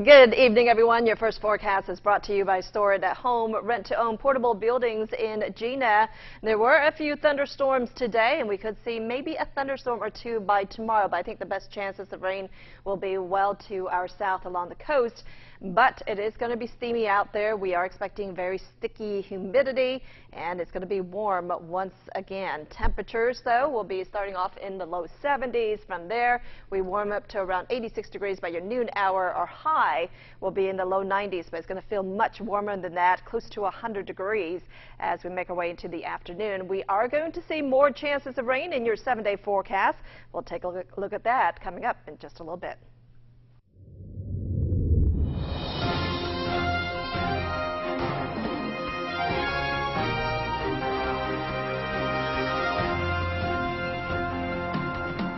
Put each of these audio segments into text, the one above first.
Good evening, everyone. Your first forecast is brought to you by Store It at Home, rent-to-own portable buildings in Gina. There were a few thunderstorms today, and we could see maybe a thunderstorm or two by tomorrow, but I think the best chances of rain will be well to our south along the coast. But it is going to be steamy out there. We are expecting very sticky humidity, and it's going to be warm once again. Temperatures, though, will be starting off in the low 70s. From there, we warm up to around 86 degrees by your noon hour. Our high will be in the low 90s, but it's going to feel much warmer than that, close to 100 degrees as we make our way into the afternoon. We are going to see more chances of rain in your 7-day forecast. We'll take a look at that coming up in just a little bit.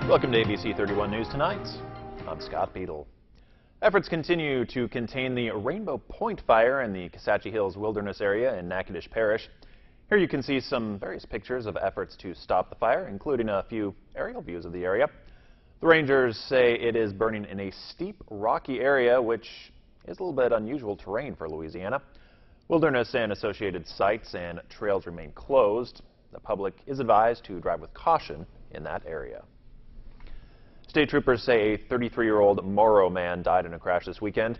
Welcome to ABC31 News Tonight. I'm Scott Beadle. Efforts continue to contain the Rainbow Point fire in the Kisatchie Hills Wilderness area in Natchitoches Parish. Here you can see some various pictures of efforts to stop the fire, including a few aerial views of the area. The rangers say it is burning in a steep, rocky area, which is a little bit unusual terrain for Louisiana. Wilderness and associated sites and trails remain closed. The public is advised to drive with caution in that area. State troopers say a 33-year-old Moro man died in a crash this weekend.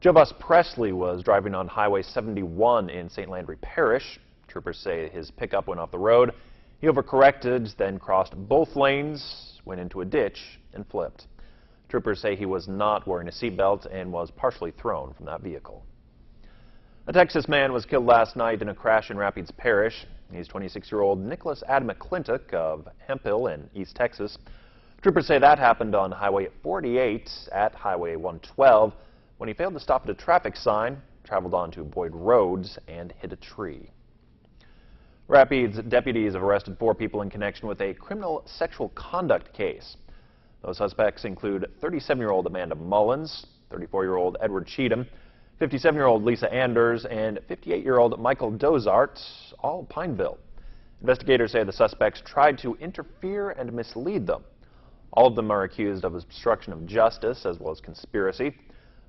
Jovas Presley was driving on Highway 71 in St. Landry Parish. Troopers say his pickup went off the road. He overcorrected, then crossed both lanes, went into a ditch, and flipped. Troopers say he was not wearing a seatbelt and was partially thrown from that vehicle. A Texas man was killed last night in a crash in Rapides Parish. He's 26-year-old Nicholas Adam McClintock of Hemphill in East Texas. Troopers say that happened on Highway 48 at Highway 112 when he failed to stop at a traffic sign, traveled onto Boyd Roads, and hit a tree. Rapides deputies have arrested 4 people in connection with a criminal sexual conduct case. Those suspects include 37-year-old Amanda Mullins, 34-year-old Edward Cheatham, 57-year-old Lisa Anders, and 58-year-old Michael Dozart, all Pineville. Investigators say the suspects tried to interfere and mislead them. All of them are accused of obstruction of justice as well as conspiracy.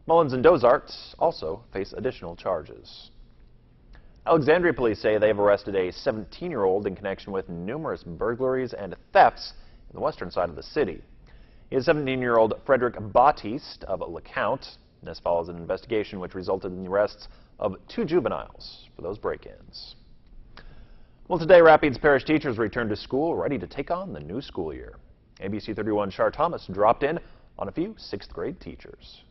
Mullins and Dozart also face additional charges. Alexandria police say they have arrested a 17-year-old in connection with numerous burglaries and thefts in the western side of the city. He is 17-year-old Frederick Bautiste of LeCount. This follows an investigation which resulted in the arrests of 2 juveniles for those break-ins. Well, today Rapides Parish teachers returned to school ready to take on the new school year. ABC31 Char Thomas dropped in on a few 6th grade teachers.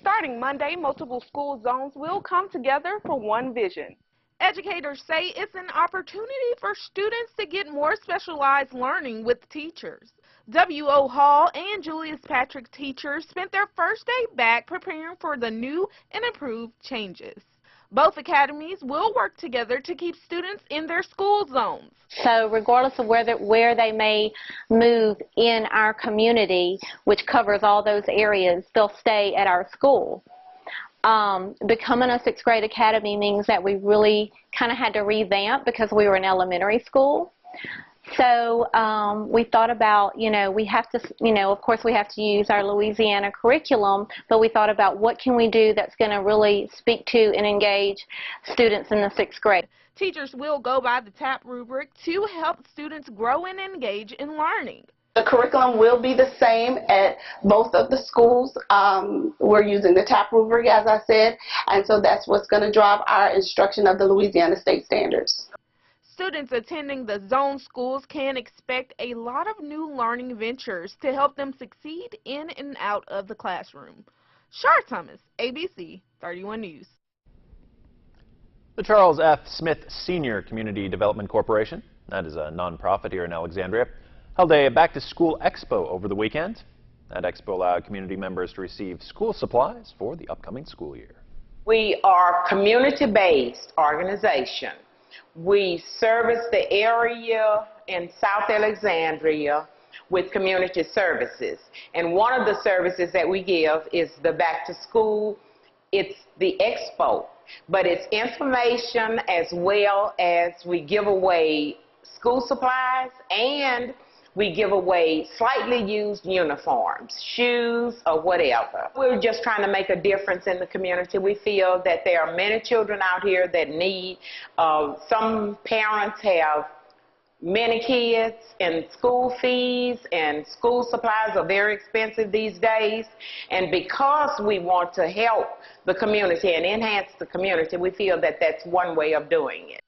Starting Monday, multiple school zones will come together for one vision. Educators say it's an opportunity for students to get more specialized learning with teachers. W.O. Hall and Julius Patrick teachers spent their first day back preparing for the new and improved changes. Both academies will work together to keep students in their school zones. So regardless of where they may move in our community, which covers all those areas, they'll stay at our school. Becoming a 6th grade academy means that we really kind of had to revamp because we were an elementary school. So we thought about, we have to, of course we have to use our Louisiana curriculum, but we thought about what can we do that's going to really speak to and engage students in the 6th grade. Teachers will go by the TAP rubric to help students grow and engage in learning. The curriculum will be the same at both of the schools. We're using the TAP rubric, as I said, and so that's what's going to drive our instruction of the Louisiana state standards. Students attending the zone schools can expect a lot of new learning ventures to help them succeed in and out of the classroom. Char Thomas, ABC 31 News. The Charles F. Smith Senior Community Development Corporation, that is a nonprofit here in Alexandria, held a back-to-school expo over the weekend. That expo allowed community members to receive school supplies for the upcoming school year. We are a community-based organization. We service the area in South Alexandria with community services. And one of the services that we give is the back to school. It's the expo, but it's information as well as we give away school supplies, and we give away slightly used uniforms, shoes, or whatever. We're just trying to make a difference in the community. We feel that there are many children out here that need, some parents have many kids, and school fees and school supplies are very expensive these days. And because we want to help the community and enhance the community, we feel that that's one way of doing it.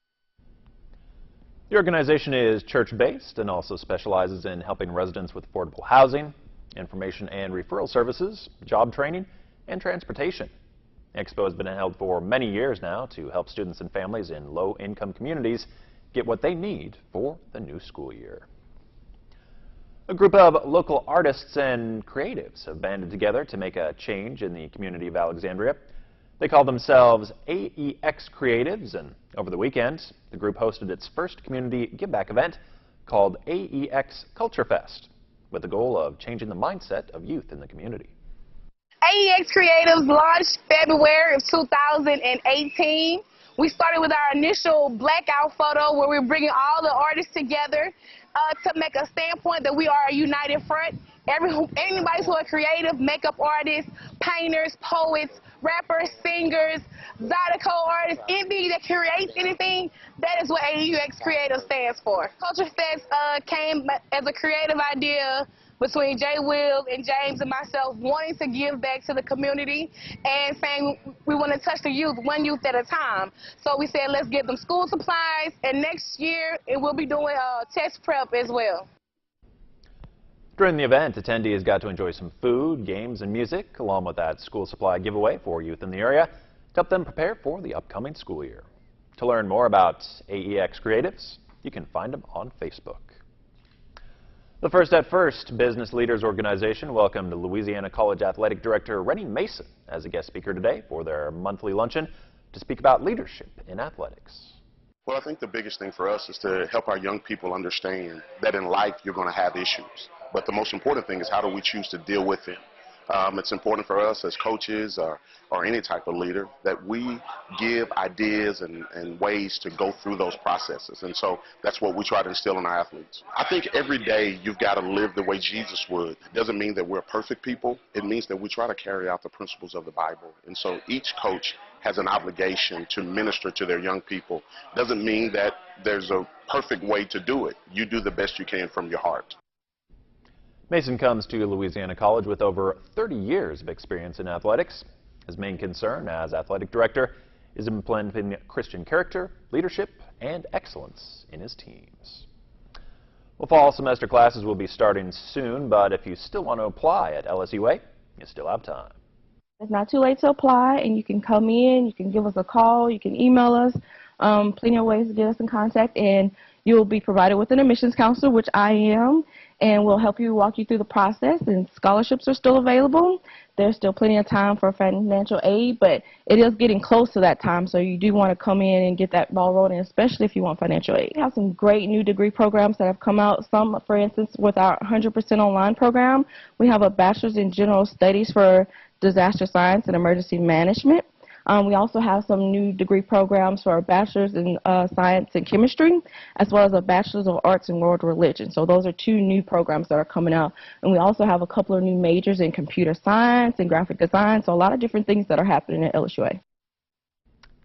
The organization is church-based and also specializes in helping residents with affordable housing, information and referral services, job training, and transportation. Expo has been held for many years now to help students and families in low-income communities get what they need for the new school year. A group of local artists and creatives have banded together to make a change in the community of Alexandria. They call themselves AEX Creatives, and over the weekend, the group hosted its first community give-back event called AEX Culture Fest, with the goal of changing the mindset of youth in the community. AEX Creatives launched February of 2018. We started with our initial blackout photo where we're bringing all the artists together to make a standpoint that we are a united front. Anybody who are creative, makeup artists, painters, poets, rappers, singers, Zydeco artists, anybody that creates anything, that is what AEX Creative stands for. Culture Fest came as a creative idea between Jay Will and James and myself, wanting to give back to the community and saying we want to touch the youth, one youth at a time. So we said let's get them school supplies, and next year we'll be doing test prep as well. During the event, attendees got to enjoy some food, games, and music, along with that school supply giveaway for youth in the area to help them prepare for the upcoming school year. To learn more about AEX Creatives, you can find them on Facebook. The First at First Business Leaders Organization welcomed Louisiana College Athletic Director Rennie Mason as a guest speaker today for their monthly luncheon to speak about leadership in athletics. Well, I think the biggest thing for us is to help our young people understand that in life you're going to have issues. But the most important thing is how do we choose to deal with them. It's important for us as coaches or any type of leader that we give ideas and ways to go through those processes. And so that's what we try to instill in our athletes. I think every day you've got to live the way Jesus would. It doesn't mean that we're perfect people. It means that we try to carry out the principles of the Bible. And so each coach has an obligation to minister to their young people. Doesn't mean that there's a perfect way to do it. You do the best you can from your heart. Mason comes to Louisiana College with over 30 years of experience in athletics. His main concern as athletic director is implementing Christian character, leadership, and excellence in his teams. Well, fall semester classes will be starting soon, but if you still want to apply at LSUA, you still have time. It's not too late to apply, and you can come in, you can give us a call, you can email us, plenty of ways to get us in contact, and you'll be provided with an admissions counselor, which I am, and we'll help you, walk you through the process, and scholarships are still available. There's still plenty of time for financial aid, but it is getting close to that time, so you do want to come in and get that ball rolling, especially if you want financial aid. We have some great new degree programs that have come out. Some, for instance, with our 100% online program, we have a bachelor's in general studies for disaster science and emergency management. We also have some new degree programs for a bachelor's in science and chemistry, as well as a bachelor's of arts in world religion. So those are two new programs that are coming out. And we also have a couple of new majors in computer science and graphic design. So a lot of different things that are happening at LSUA.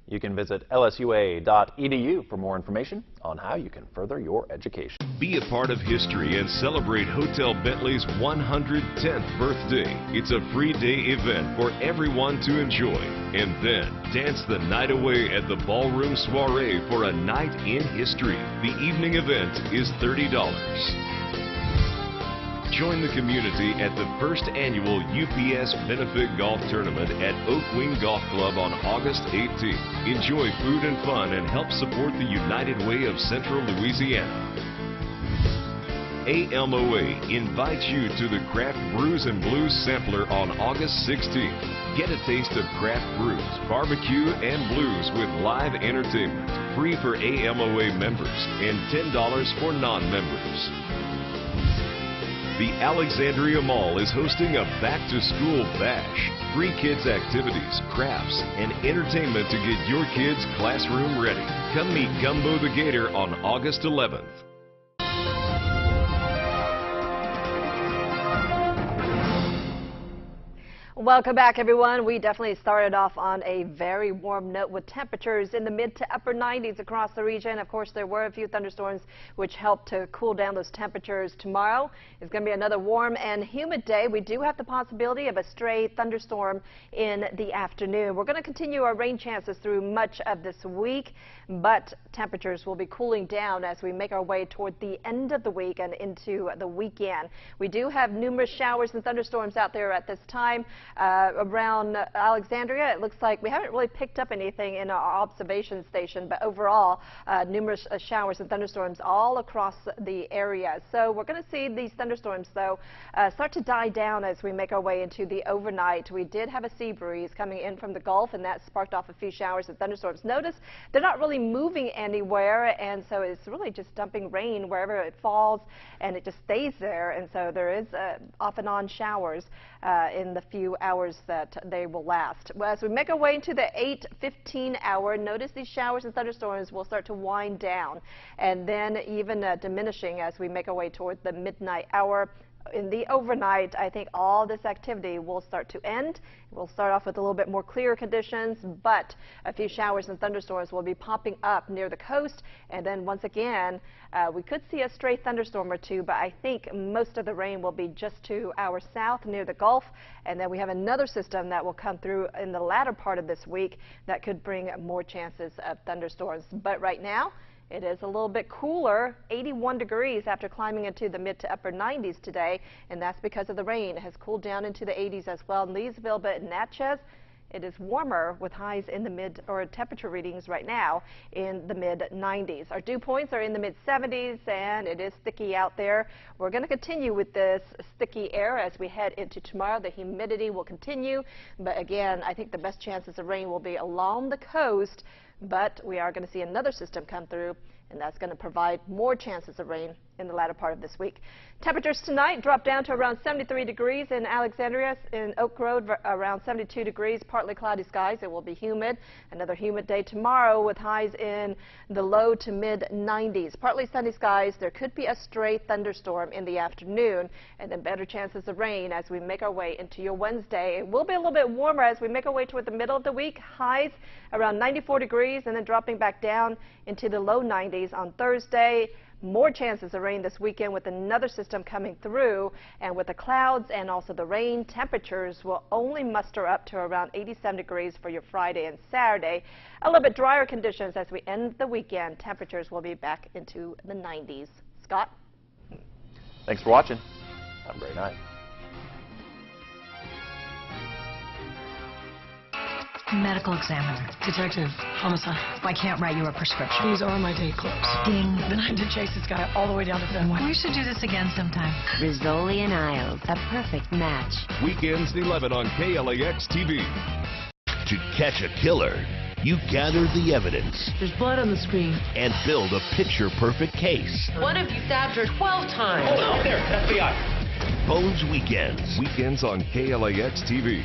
You can visit lsua.edu for more information on how you can further your education. Be a part of history and celebrate Hotel Bentley's 110th birthday. It's a free day event for everyone to enjoy. And then dance the night away at the Ballroom Soiree for a night in history. The evening event is $30. Join the community at the first annual UPS Benefit Golf Tournament at Oak Wing Golf Club on August 18th. Enjoy food and fun and help support the United Way of Central Louisiana. AMOA invites you to the Craft Brews and Blues Sampler on August 16th. Get a taste of craft brews, barbecue, and blues with live entertainment. Free for AMOA members and $10 for non-members. The Alexandria Mall is hosting a back-to-school bash. Free kids activities, crafts, and entertainment to get your kids classroom ready. Come meet Gumbo the Gator on August 11th. Welcome back, everyone. We definitely started off on a very warm note with temperatures in the mid to upper 90s across the region. Of course, there were a few thunderstorms which helped to cool down those temperatures. Tomorrow is going to be another warm and humid day. We do have the possibility of a stray thunderstorm in the afternoon. We're going to continue our rain chances through much of this week, but temperatures will be cooling down as we make our way toward the end of the week and into the weekend. We do have numerous showers and thunderstorms out there at this time. Around Alexandria, it looks like we haven't really picked up anything in our observation station, but overall, numerous showers and thunderstorms all across the area. So we're going to see these thunderstorms, though, start to die down as we make our way into the overnight. We did have a sea breeze coming in from the Gulf, and that sparked off a few showers and thunderstorms. Notice they're not really moving anywhere, and so it's really just dumping rain wherever it falls, and it just stays there. And so there is off and on showers in the few hours that they will last. Well, as we make our way into the 8:15 hour, notice these showers and thunderstorms will start to wind down and then even diminishing as we make our way toward the midnight hour. In the overnight, I think all this activity will start to end. We'll start off with a little bit more clear conditions, but a few showers and thunderstorms will be popping up near the coast. And then once again, we could see a stray thunderstorm or two, but I think most of the rain will be just to our south near the Gulf. And then we have another system that will come through in the latter part of this week that could bring more chances of thunderstorms. But right now, it is a little bit cooler, 81 degrees after climbing into the mid to upper 90s today, and that's because of the rain. It has cooled down into the 80s as well in Leesville, but in Natchez, it is warmer with highs in the mid, or temperature readings right now in the mid 90s. Our dew points are in the mid 70s, and it is sticky out there. We're going to continue with this sticky air as we head into tomorrow. The humidity will continue, but again, I think the best chances of rain will be along the coast. But we are going to see another system come through, and that's going to provide more chances of rain in the latter part of this week. Temperatures tonight drop down to around 73 degrees in Alexandria. In Oak Grove, around 72 degrees, partly cloudy skies. It will be humid. Another humid day tomorrow with highs in the low to mid 90s. Partly sunny skies. There could be a stray thunderstorm in the afternoon, and then better chances of rain as we make our way into your Wednesday. It will be a little bit warmer as we make our way toward the middle of the week. Highs around 94 degrees and then dropping back down into the low 90s on Thursday. More chances of rain this weekend with another system coming through, and with the clouds and also the rain, temperatures will only muster up to around 87 degrees for your Friday and Saturday. A little bit drier conditions as we end the weekend. Temperatures will be back into the 90s. Scott? Thanks for watching. Have a great night. Medical examiner. Detective, homicide. I can't write you a prescription. These are my day clothes. Ding. Then I had to chase this guy all the way down to Fenway. We should do this again sometime. Rizzoli and Isles, a perfect match. Weekends at 11 on KLAX TV. To catch a killer, you gather the evidence. There's blood on the screen. And build a picture-perfect case. One of you stabbed her 12 times. Hold on, there, FBI. Bones Weekends. Weekends on KLAX TV.